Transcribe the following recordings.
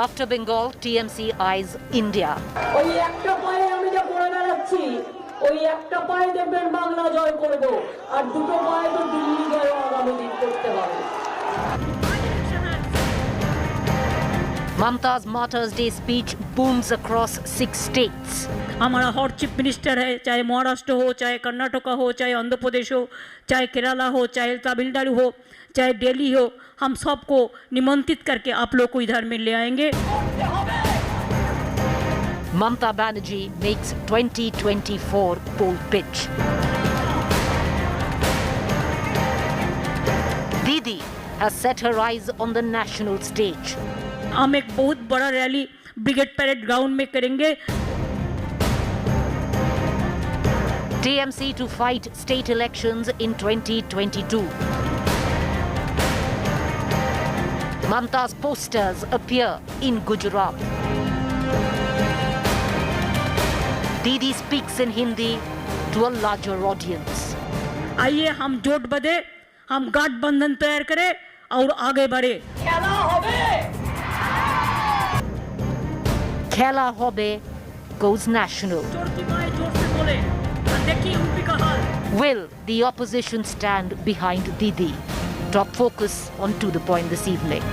After Bengal, TMC eyes India. Mamata's Martyrs' Day speech booms across 6 states. हमारा hot chief minister है, चाहे महाराष्ट्र हो, चाहे कर्नाटका हो, चाहे आंध्र प्रदेश हो, चाहे केरला हो, चाहे तमिलनाडु हो, चाहे दिल्ली हो, हम सबको निमंत्रित करके आप लोग को इधर में ले आएंगे. Mamata Banerjee makes 2024 poll pitch. Didi has set her eyes on the national stage. हम एक बहुत बड़ा रैली ब्रिगेड पैरेड ग्राउंड में करेंगे. TMC to fight state elections in 2022. Mamata's posters appear in Gujarat. Didi speaks in Hindi to a larger audience. आइए हम जोट बंधे, हम गठबंधन तैयार करें और आगे बढ़े. Khela Hobe goes national. Will the opposition stand behind Didi? Top focus on To The Point this evening.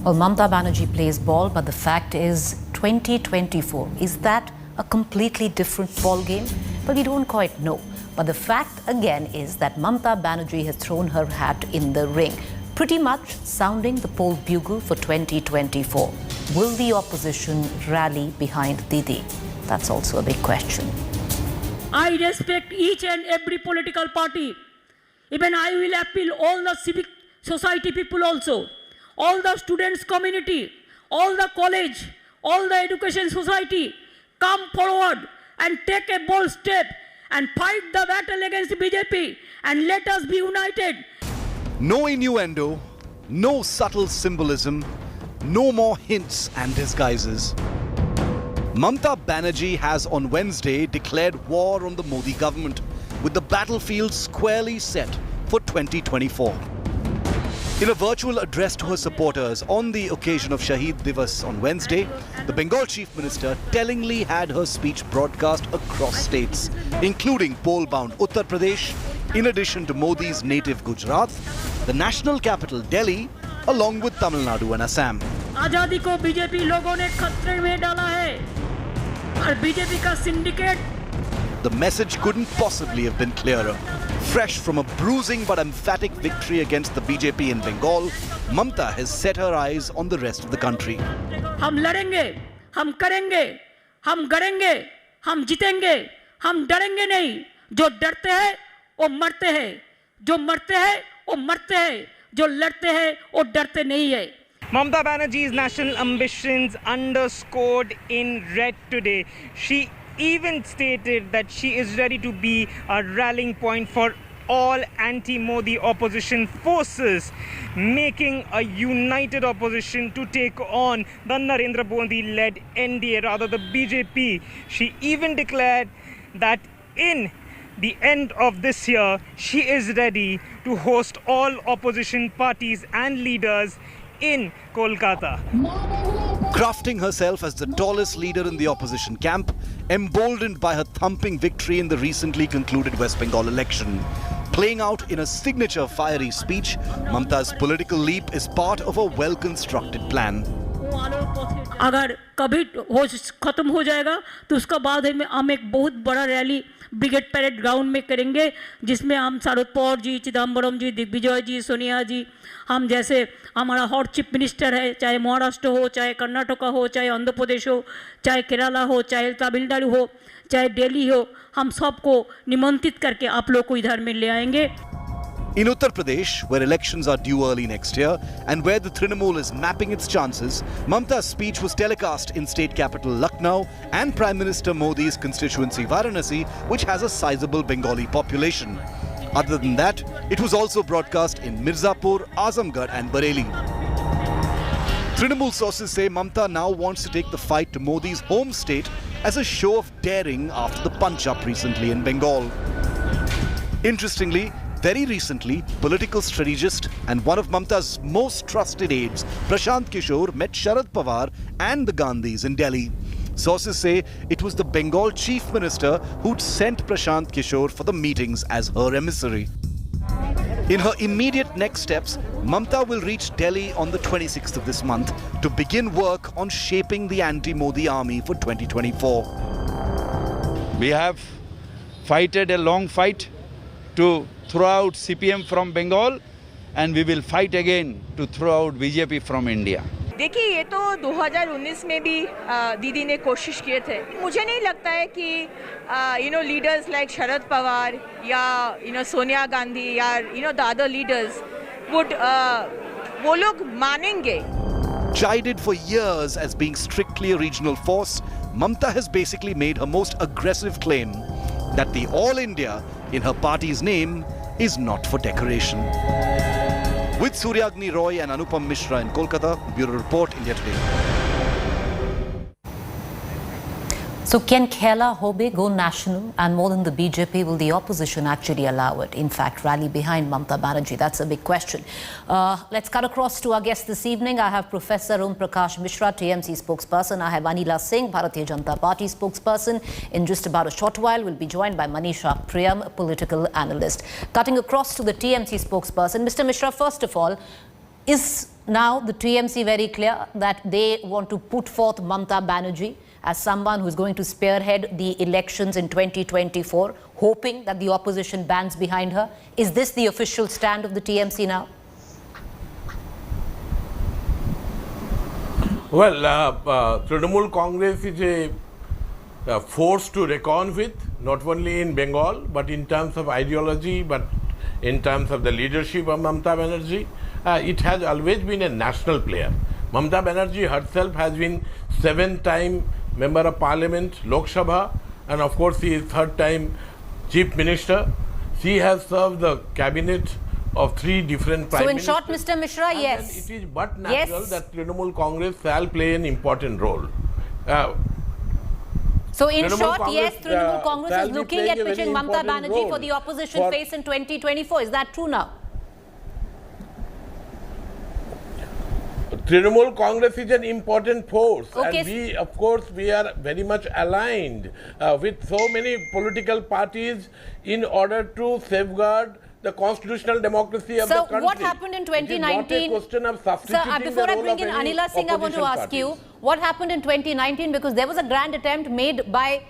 Well, Mamata Banerjee plays ball, but the fact is 2024. Is that a completely different ball game? Well, we don't quite know. But the fact again is that Mamata Banerjee has thrown her hat in the ring, pretty much sounding the poll bugle for 2024. Will the opposition rally behind Didi? That's also a big question. I respect each and every political party. Even I will appeal all the civic society people also, all the students community, all the college, all the education society, come forward and take a bold step and fight the battle against BJP and let us be united. No innuendo, no subtle symbolism, no more hints and disguises. Mamata Banerjee has on Wednesday declared war on the Modi government, with the battlefield squarely set for 2024. In a virtual address to her supporters on the occasion of Shaheed Divas on Wednesday, the Bengal Chief Minister tellingly had her speech broadcast across states, including poll-bound Uttar Pradesh, in addition to Modi's native Gujarat, the national capital Delhi, along with Tamil Nadu and Assam. आजादी को BJP लोगों ने खतरे में डाला है और BJP का syndicate. The message couldn't possibly have been clearer. Fresh from a bruising but emphatic victory against the BJP in Bengal, Mamata has set her eyes on the rest of the country. हम लड़ेंगे, हम करेंगे, हम गड़ेंगे, हम जीतेंगे, हम डरेंगे नहीं. जो डरते हैं वो मरते हैं, जो मरते हैं वो मरते हैं, जो लड़ते हैं वो डरते नहीं है. Mamata Banerjee's national ambitions underscored in red today. She even stated that she is ready to be a rallying point for all anti-Modi opposition forces, making a united opposition to take on the Narendra Modi-led NDA, rather the BJP. She even declared that in the end of this year, she is ready to host all opposition parties and leaders in Kolkata. Crafting herself as the tallest leader in the opposition camp, emboldened by her thumping victory in the recently concluded West Bengal election. Playing out in a signature fiery speech, Mamata's political leap is part of a well-constructed plan. अगर कभी खत्म हो जाएगा तो उसका बाद हम एक बहुत बड़ा रैली ब्रिगेड पैरेड ग्राउंड में करेंगे, जिसमें हम शरद पवार जी, चिदम्बरम जी, दिग्विजय जी, सोनिया जी, हम जैसे हमारा हॉट चीफ मिनिस्टर है, चाहे महाराष्ट्र हो, चाहे कर्नाटका हो, चाहे आंध्र प्रदेश हो, चाहे केरला हो, चाहे तमिलनाडु हो, चाहे दिल्ली हो, हम सबको निमंत्रित करके आप लोग को इधर में ले आएंगे. In Uttar Pradesh, where elections are due early next year and where the Trinamool is mapping its chances, Mamata's speech was telecast in state capital Lucknow and Prime Minister Modi's constituency Varanasi, which has a sizable Bengali population. Other than that, it was also broadcast in Mirzapur, Azamgarh and Bareilly. Trinamool sources say Mamata now wants to take the fight to Modi's home state as a show of daring after the punch-up recently in Bengal. Interestingly, Very recently, political strategist and one of Mamata's most trusted aides, Prashant Kishore, met Sharad Pawar and the Gandhis in Delhi. Sources say it was the Bengal Chief Minister who'd sent Prashant Kishore for the meetings as her emissary. In her immediate next steps, Mamata will reach Delhi on the 26th of this month to begin work on shaping the anti-Modi army for 2024. We have fighted a long fight to throw out CPM from Bengal, and we will fight again to throw out BJP from India. देखिए ये तो 2019 में भी दीदी ने कोशिश किए थे. मुझे नहीं लगता है कि लीडर्स लाइक शरद पवार या सोनिया गांधी या द अदर लीडर्स वुड वो लोग मानेंगे. Chided for years as being strictly a regional force, Mamata has basically made her most aggressive claim that the All India in her party's name is not for decoration. With Suryagni Roy and Anupam Mishra in Kolkata, Bureau Report, India Today. So can Khela, Hobe go national? And more than the BJP, will the opposition actually allow it? In fact, rally behind Mamata Banerjee? That's a big question. Let's cut across to our guest this evening. I have Professor Om Prakash Mishra, TMC spokesperson. I have Anila Singh, Bharatiya Janata Party spokesperson. In just about a short while, we'll be joined by Manisha Priyam, a political analyst. Cutting across to the TMC spokesperson. Mr. Mishra, first of all, is now the TMC very clear that they want to put forth Mamata Banerjee as someone who's going to spearhead the elections in 2024, hoping that the opposition bands behind her? Is this the official stand of the TMC now? Well, Trinamool Congress is a force to reckon with, not only in Bengal, but in terms of ideology, but in terms of the leadership of Mamata Banerjee. It has always been a national player. Mamata Banerjee herself has been 7-time Member of Parliament, Lok Sabha, and of course she is 3rd-time Chief Minister. She has served the cabinet of 3 different prime ministers. So in short, Mr. Mishra, and yes. It is but natural that Trinamool Congress shall play an important role. So in Trinamool short, Congress, yes, Trinamool Congress is shall be looking playing at a very pitching Mamata important Banerjee role for the opposition face in 2024. Is that true now? Trinamool Congress is an important force, Okay. and we, of course, we are very much aligned with so many political parties in order to safeguard the constitutional democracy of the country. So what happened in 2019? It is not a question of substituting Sir, before the I role bring in of any Anila Singh, I want to opposition ask you, parties. what happened in 2019? Because there was a grand attempt made by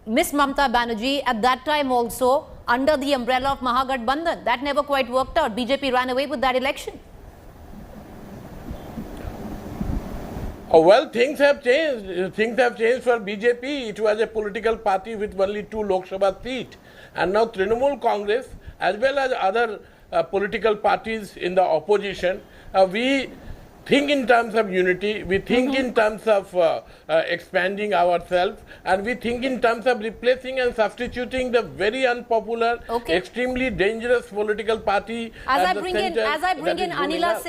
Miss Mamata Banerjee at that time also under the umbrella of Mahagathbandhan. That never quite worked out. BJP ran away with that election. Oh, well, things have changed. Things have changed for BJP. It was a political party with only 2 Lok Sabha seats. And now Trinamool Congress, as well as other political parties in the opposition, we think in terms of unity, we think in terms of expanding ourselves, and we think in terms of replacing and substituting the very unpopular, extremely dangerous political party. As I bring in Anila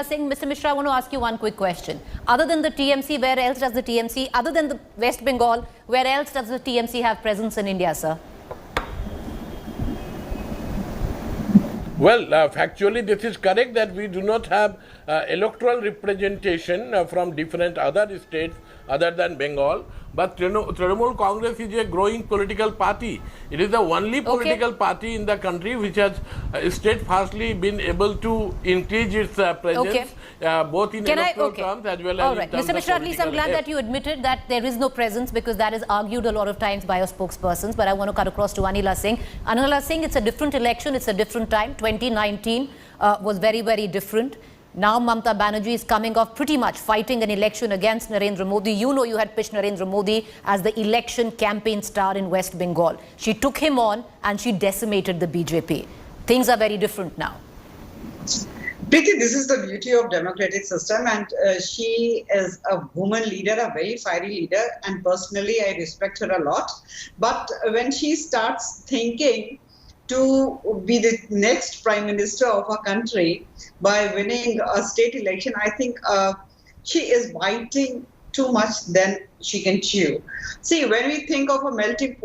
Singh, Mr. Mishra, I want to ask you one quick question. Other than the TMC, where else does the TMC, other than the West Bengal, where else does the TMC have presence in India, sir? Well, factually, this is correct that we do not have electoral representation from different other states other than Bengal. But Trinamool Congress is a growing political party. It is the only political party in the country which has steadfastly been able to increase its presence both in electoral terms as well as in terms Mr. Mishra, at least I'm glad of that you admitted that there is no presence, because that is argued a lot of times by your spokespersons. But I want to cut across to Anila Singh. Anila Singh, it's a different election, it's a different time. 2019 was very, very different. Now Mamata Banerjee is coming off pretty much fighting an election against Narendra Modi. You know you had pitched Narendra Modi as the election campaign star in West Bengal. She took him on and she decimated the BJP. Things are very different now. Preeti, this is the beauty of democratic system, and she is a woman leader, a very fiery leader, and personally I respect her a lot. But when she starts thinking to be the next prime minister of our country by winning a state election, I think she is biting too much, then she can chew. See, when we think of a melting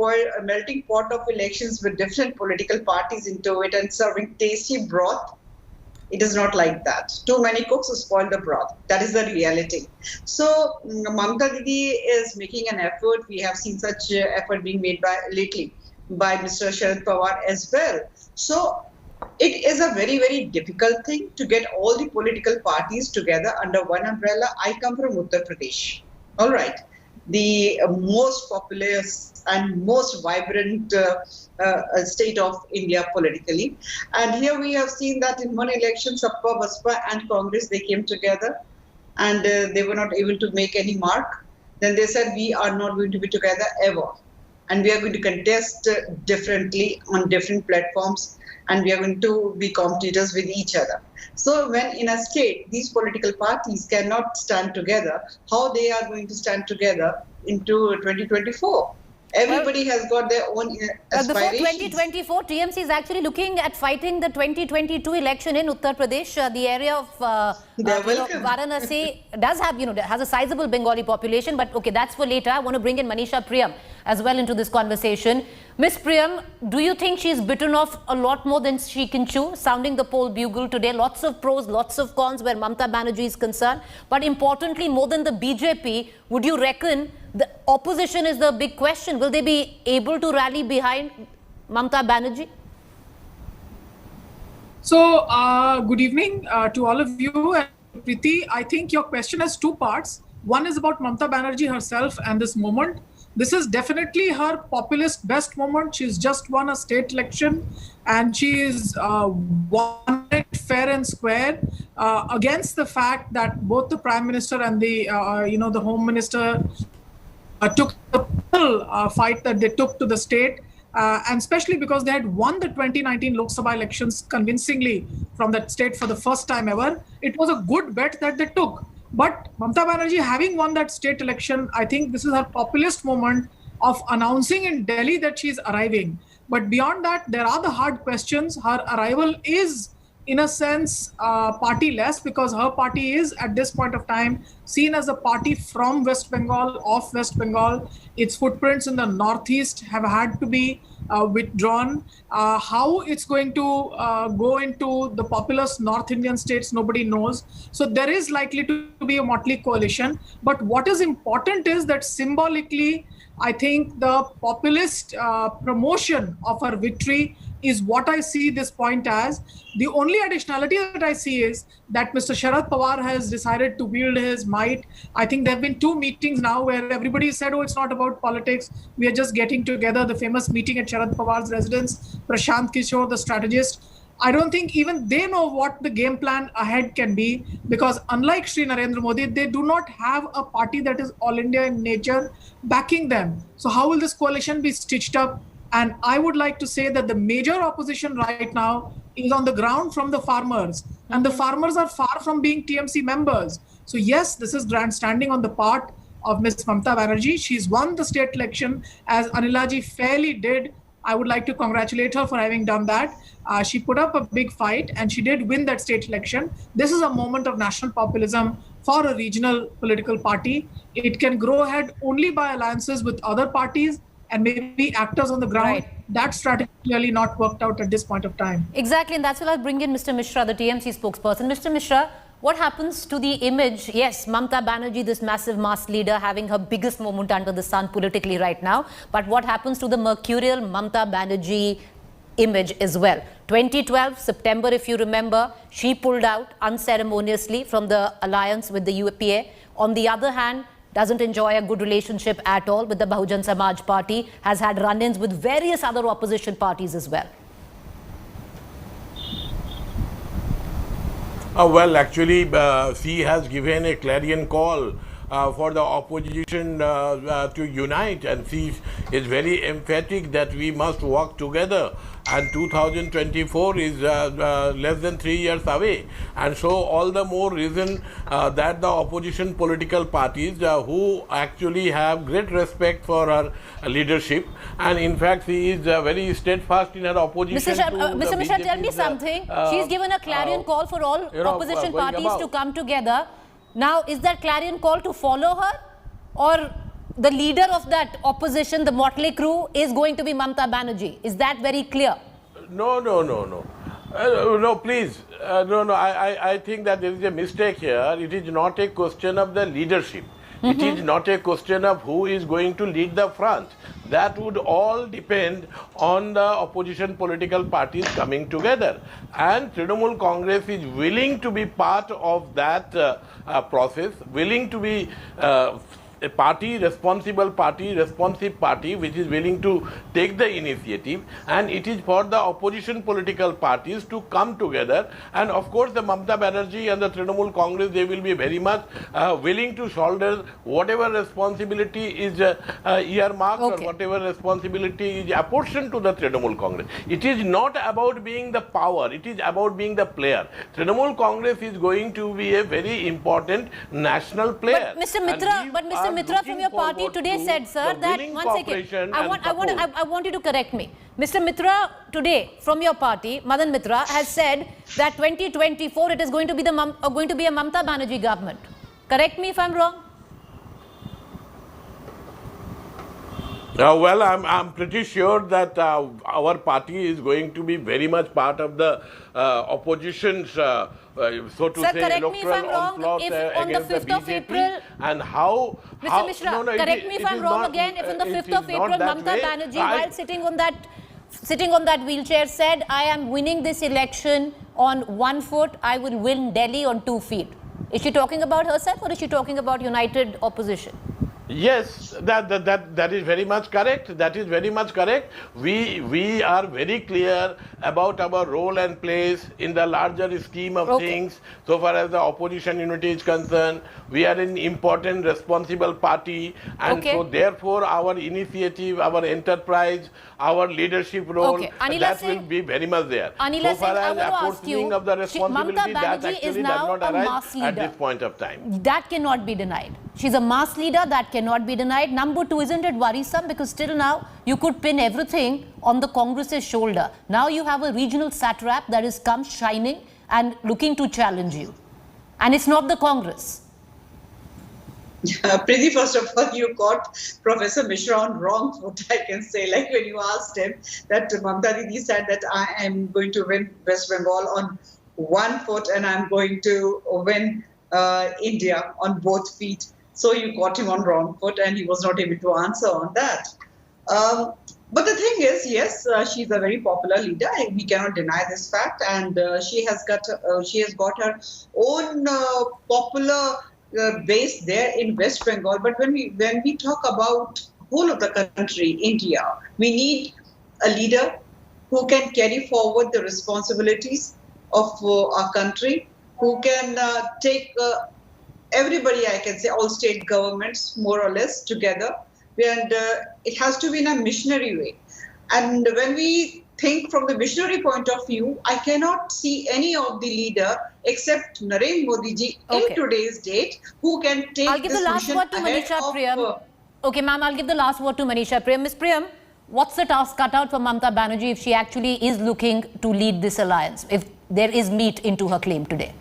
pot of elections with different political parties into it and serving tasty broth, it is not like that. Too many cooks spoil the broth. That is the reality. So Mamata Didi is making an effort. We have seen such effort being made lately by Mr. Sharad Pawar as well. So it is a very, very difficult thing to get all the political parties together under one umbrella. I come from Uttar Pradesh. All right. The most populous and most vibrant state of India politically. And here we have seen that in one election, Sappa, Baspa and Congress, they came together and they were not able to make any mark. Then they said, we are not going to be together ever. And we are going to contest differently on different platforms, and we are going to be competitors with each other. So when in a state, these political parties cannot stand together, how they are going to stand together into 2024? Everybody has got their own aspirations. Before 2024, TMC is actually looking at fighting the 2022 election in Uttar Pradesh. The area of Varanasi does have, has a sizable Bengali population, but okay, that's for later. I want to bring in Manisha Priyam as well into this conversation. Miss Priyam, do you think she's bitten off a lot more than she can chew? Sounding the poll bugle today, lots of pros, lots of cons where Mamata Banerjee is concerned. But importantly, more than the BJP, would you reckon the opposition is the big question? Will they be able to rally behind Mamata Banerjee? So, good evening to all of you. And Preeti, I think your question has two parts. One is about Mamata Banerjee herself and this moment. This is definitely her populist best moment. She's just won a state election and she is won it fair and square against the fact that both the Prime Minister and the the Home Minister took the fight that they took to the state, and especially because they had won the 2019 Lok Sabha elections convincingly from that state for the first time ever. It was a good bet that they took. But Mamata Banerjee, having won that state election, I think this is her populist moment of announcing in Delhi that she is arriving. But beyond that, there are the hard questions. Her arrival is, in a sense, party-less, because her party is, at this point of time, seen as a party from West Bengal, of West Bengal. Its footprints in the Northeast have had to be withdrawn. How it's going to go into the populous North Indian states, nobody knows. So there is likely to be a motley coalition. But what is important is that symbolically, I think the populist promotion of her victory is what I see this point as. The only additionality that I see is that Mr. Sharad Pawar has decided to wield his might. I think there have been two meetings now where everybody said, oh, it's not about politics. We are just getting together. The famous meeting at Sharad Pawar's residence, Prashant Kishore, the strategist. I don't think even they know what the game plan ahead can be, because unlike Shri Narendra Modi, they do not have a party that is all India in nature backing them. So how will this coalition be stitched up? And I would like to say that the major opposition right now is on the ground from the farmers. And the farmers are far from being TMC members. So yes, this is grandstanding on the part of Ms. Mamata Banerjee. She's won the state election, as Anilaji fairly did. I would like to congratulate her for having done that. She put up a big fight and she did win that state election. This is a moment of national populism for a regional political party. It can grow ahead only by alliances with other parties and maybe actors on the ground. Right. That strategy clearly not worked out at this point of time. Exactly, and that's why I'll bring in Mr. Mishra, the TMC spokesperson. Mr. Mishra, what happens to the image? Yes, Mamata Banerjee, this massive mass leader, having her biggest moment under the sun politically right now. But what happens to the mercurial Mamata Banerjee image as well? 2012, September, if you remember, she pulled out unceremoniously from the alliance with the UPA. On the other hand, doesn't enjoy a good relationship at all with the Bahujan Samaj Party, has had run-ins with various other opposition parties as well. Well, actually, she has given a clarion call for the opposition to unite, and she is very emphatic that we must work together, and 2024 is less than 3 years away, and so all the more reason that the opposition political parties who actually have great respect for her leadership, and in fact she is very steadfast in her opposition. Mr. Mishra, tell me something. She's given a clarion call for all opposition parties to come together. Now, is that clarion call to follow her? or the leader of that opposition, the motley crew, is going to be Mamata Banerjee? Is that very clear? No. No, please. No. I think that there is a mistake here. It is not a question of the leadership. It is not a question of who is going to lead the front. That would all depend on the opposition political parties coming together. And Trinamool Congress is willing to be part of that process, willing to be a party, responsive party, which is willing to take the initiative, and it is for the opposition political parties to come together. And of course, the Mamata Banerjee and the Trinamool Congress, they will be very much willing to shoulder whatever responsibility is earmarked or whatever responsibility is apportioned to the Trinamool Congress. It is not about being the power, it is about being the player. Trinamool Congress is going to be a very important national player. But Mr. Mitra from your party today said, sir, that one second. I want you to correct me. Mr. Mitra today from your party, Madan Mitra, has said that 2024 it is going to be a Mamata Banerjee government. Correct me if I'm wrong. Well, I'm pretty sure that our party is going to be very much part of the opposition's, so to Sir, say, correct me if I'm wrong, if on the 5th of April, and how... Mr. Mishra, correct me if I'm wrong again, if on the 5th of April, Mamata Banerjee, while sitting on that wheelchair, said, I am winning this election on 1 foot, I will win Delhi on 2 feet. Is she talking about herself or is she talking about united opposition? Yes, that is very much correct. That is very much correct. We are very clear about our role and place in the larger scheme of things. So far as the opposition unity is concerned, we are an important, responsible party, and so therefore our initiative, our enterprise, our leadership role, that will be very much there. Anila so far Singh, as apportioning of the responsibility, that actually does not arise at this point of time. That cannot be denied. She's a mass leader, that cannot be denied. Number two, isn't it worrisome? Because still now you could pin everything on the Congress's shoulder. Now you have a regional satrap that has come shining and looking to challenge you. And it's not the Congress. Pretty, first of all, you caught Professor Mishra on wrong foot, I can say. Like when you asked him that Mamata Didi said that I am going to win West Bengal on 1 foot and I'm going to win India on both feet. So you caught him on wrong foot and he was not able to answer on that. But the thing is, yes, she's a very popular leader. We cannot deny this fact. And she has got her own popular base there in West Bengal. But when we talk about whole of the country, India, we need a leader who can carry forward the responsibilities of our country, who can take everybody, I can say, all state governments, more or less, together. And it has to be in a missionary way. And when we think from the missionary point of view, I cannot see any of the leader except Narendra Modi ji in today's date who can take I'll give the last word to Manisha Priyam. Okay, ma'am, I'll give the last word to Manisha Priyam. Ms. Priyam, what's the task cut out for Mamata Banerjee if she actually is looking to lead this alliance, if there is meat into her claim today?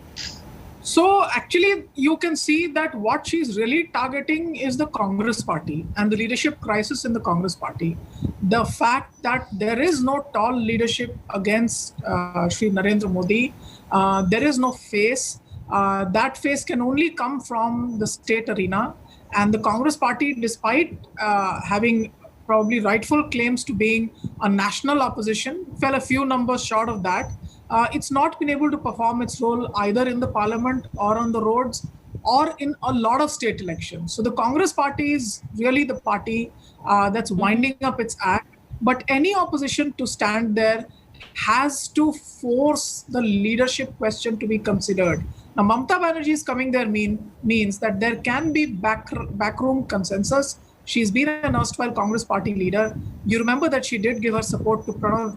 So actually, you can see that what she's really targeting is the Congress party and the leadership crisis in the Congress party. The fact that there is no tall leadership against Shri Narendra Modi, there is no face. That face can only come from the state arena. And the Congress party, despite having probably rightful claims to being a national opposition, fell a few numbers short of that. It's not been able to perform its role either in the parliament or on the roads or in a lot of state elections. So the Congress party is really the party that's winding up its act. But any opposition to stand there has to force the leadership question to be considered. Now, Mamata Banerjee is coming there means that there can be backroom consensus. She's been an erstwhile Congress party leader. You remember that she did give her support to Pranab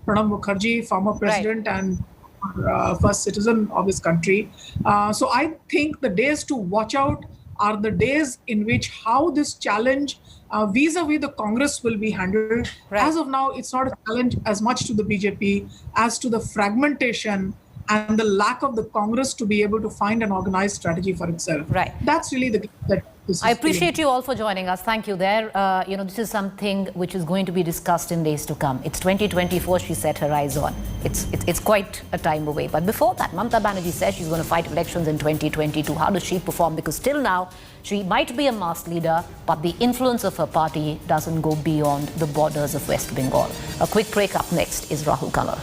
Mukherjee, former president and first citizen of this country. So I think the days to watch out are the days in which how this challenge vis-a-vis the Congress will be handled. As of now, it's not a challenge as much to the BJP as to the fragmentation and the lack of the Congress to be able to find an organized strategy for itself. That's really the I appreciate you all for joining us. Thank you there. This is something which is going to be discussed in days to come. It's 2024 she set her eyes on. It's quite a time away. But before that, Mamata Banerjee says she's going to fight elections in 2022. How does she perform? Because till now, she might be a mass leader, but the influence of her party doesn't go beyond the borders of West Bengal. A quick break. Up next is Rahul Kanwar.